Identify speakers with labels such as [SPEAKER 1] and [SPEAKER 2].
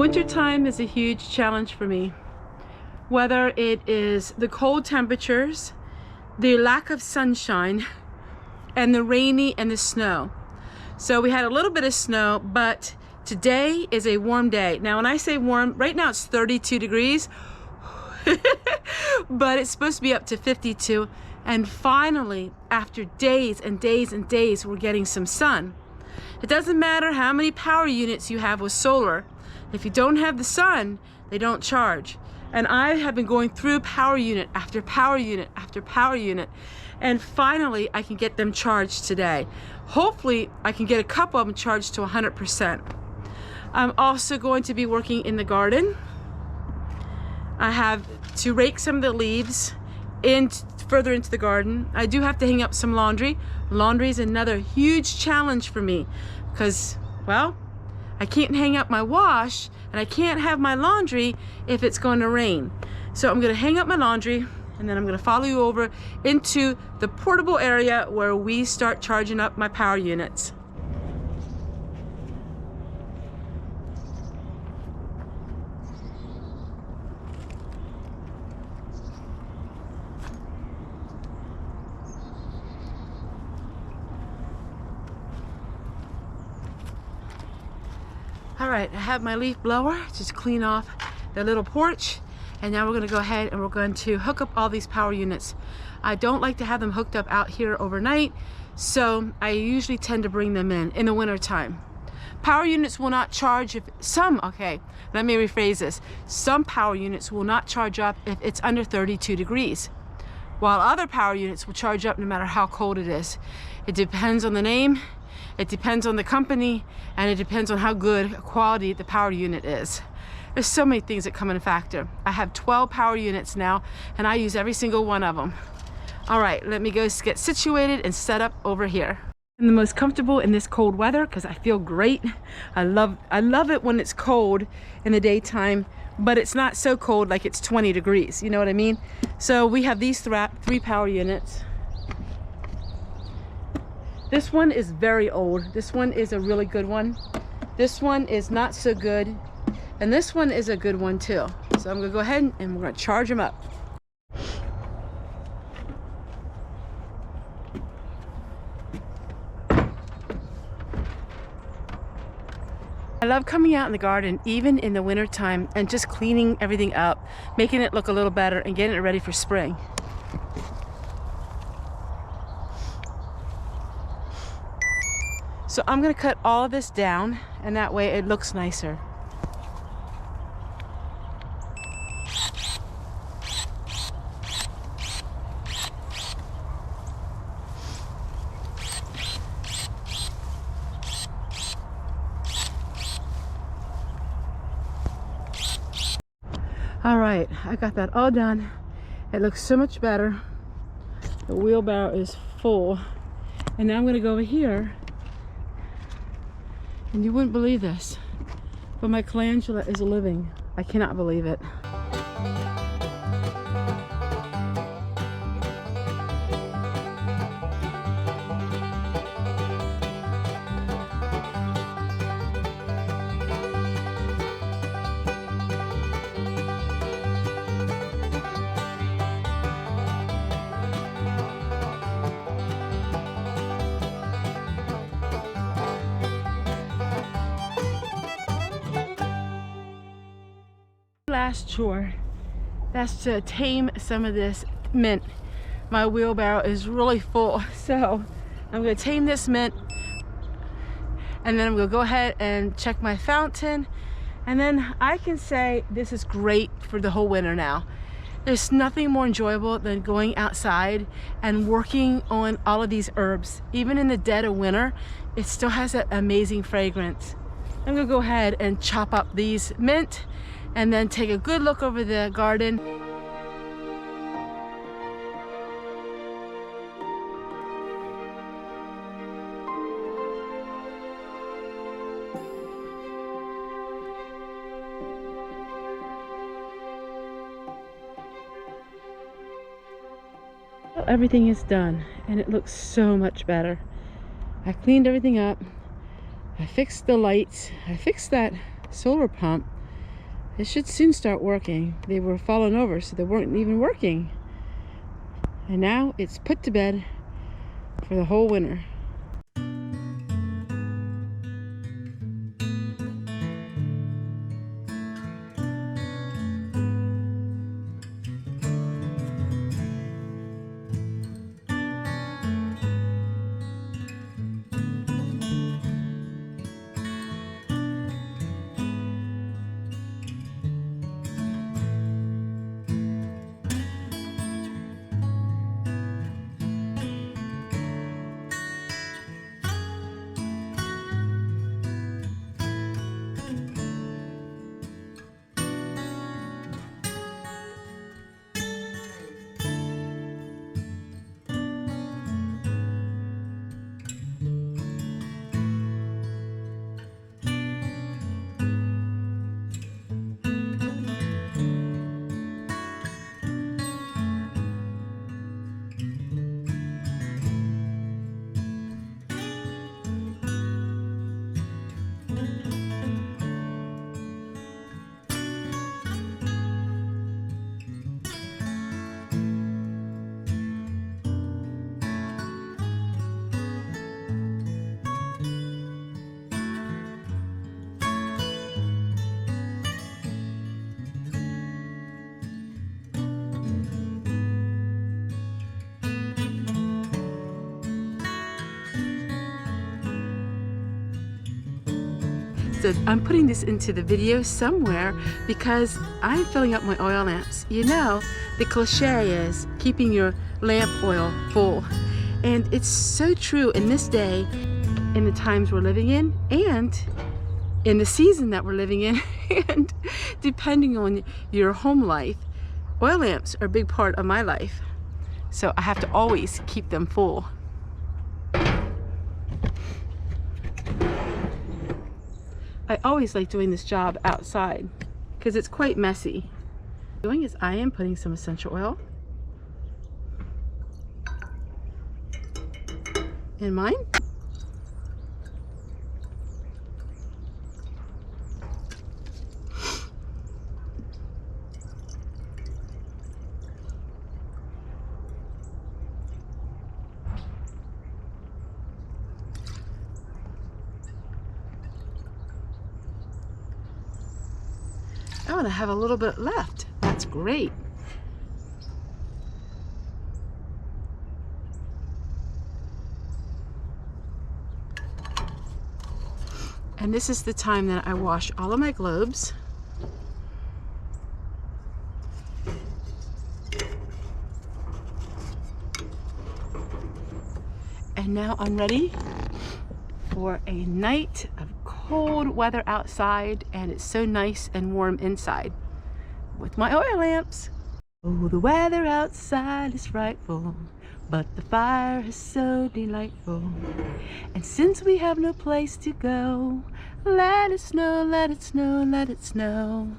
[SPEAKER 1] Wintertime is a huge challenge for me. Whether it is the cold temperatures, the lack of sunshine, and the rainy and the snow. So we had a little bit of snow, but today is a warm day. Now when I say warm, right now it's 32 degrees, but it's supposed to be up to 52. And finally, after days and days and days, we're getting some sun. It doesn't matter how many power units you have with solar. If you don't have the sun, they don't charge. And I have been going through power unit after power unit after power unit, and finally I can get them charged today. Hopefully I can get a couple of them charged to 100%. I'm also going to be working in the garden. I have to rake some of the leaves further into the garden. I do have to hang up some laundry. Laundry is another huge challenge for me because, well, I can't hang up my wash and I can't have my laundry if it's going to rain. So I'm going to hang up my laundry and then I'm going to follow you over into the portable area where we start charging up my power units. All right, I have my leaf blower, just clean off the little porch, and now we're gonna go ahead and we're going to hook up all these power units. I don't like to have them hooked up out here overnight, so I usually tend to bring them in the winter time. Power units will not charge okay, let me rephrase this. Some power units will not charge up if it's under 32 degrees, while other power units will charge up no matter how cold it is. It depends on the name. It depends on the company, and it depends on how good quality the power unit is. There's so many things that come in a factor. I have 12 power units now, and I use every single one of them. All right, let me go get situated and set up over here. I'm the most comfortable in this cold weather because I feel great. I love it when it's cold in the daytime, but it's not so cold like it's 20 degrees. You know what I mean? So we have these three power units. This one is very old. This one is a really good one. This one is not so good. And this one is a good one too. So I'm gonna go ahead and we're gonna charge them up. I love coming out in the garden, even in the winter time, and just cleaning everything up, making it look a little better and getting it ready for spring. So I'm going to cut all of this down, and that way it looks nicer. All right, I got that all done. It looks so much better. The wheelbarrow is full. And now I'm going to go over here. And you wouldn't believe this, but my calendula is living. I cannot believe it. Last chore, that's to tame some of this mint. My wheelbarrow is really full, so I'm going to tame this mint, and then I'm going to go ahead and check my fountain, and then I can say this is great for the whole winter now. There's nothing more enjoyable than going outside and working on all of these herbs. Even in the dead of winter, it still has that amazing fragrance. I'm going to go ahead and chop up these mint and then take a good look over the garden. Well, everything is done and it looks so much better. I cleaned everything up. I fixed the lights. I fixed that solar pump. It should soon start working. They were falling over, so they weren't even working. And now it's put to bed for the whole winter. So I'm putting this into the video somewhere because I'm filling up my oil lamps. You know, the cliche is keeping your lamp oil full. And it's so true in this day, in the times we're living in, and in the season that we're living in, and depending on your home life, oil lamps are a big part of my life. So I have to always keep them full. I always like doing this job outside because it's quite messy. What I'm doing is I am putting some essential oil in mine. Oh, and I have a little bit left. That's great. And this is the time that I wash all of my globes. And now I'm ready for a night of cold weather outside, and it's so nice and warm inside with my oil lamps. Oh, the weather outside is frightful, but the fire is so delightful. And since we have no place to go, let it snow, let it snow, let it snow.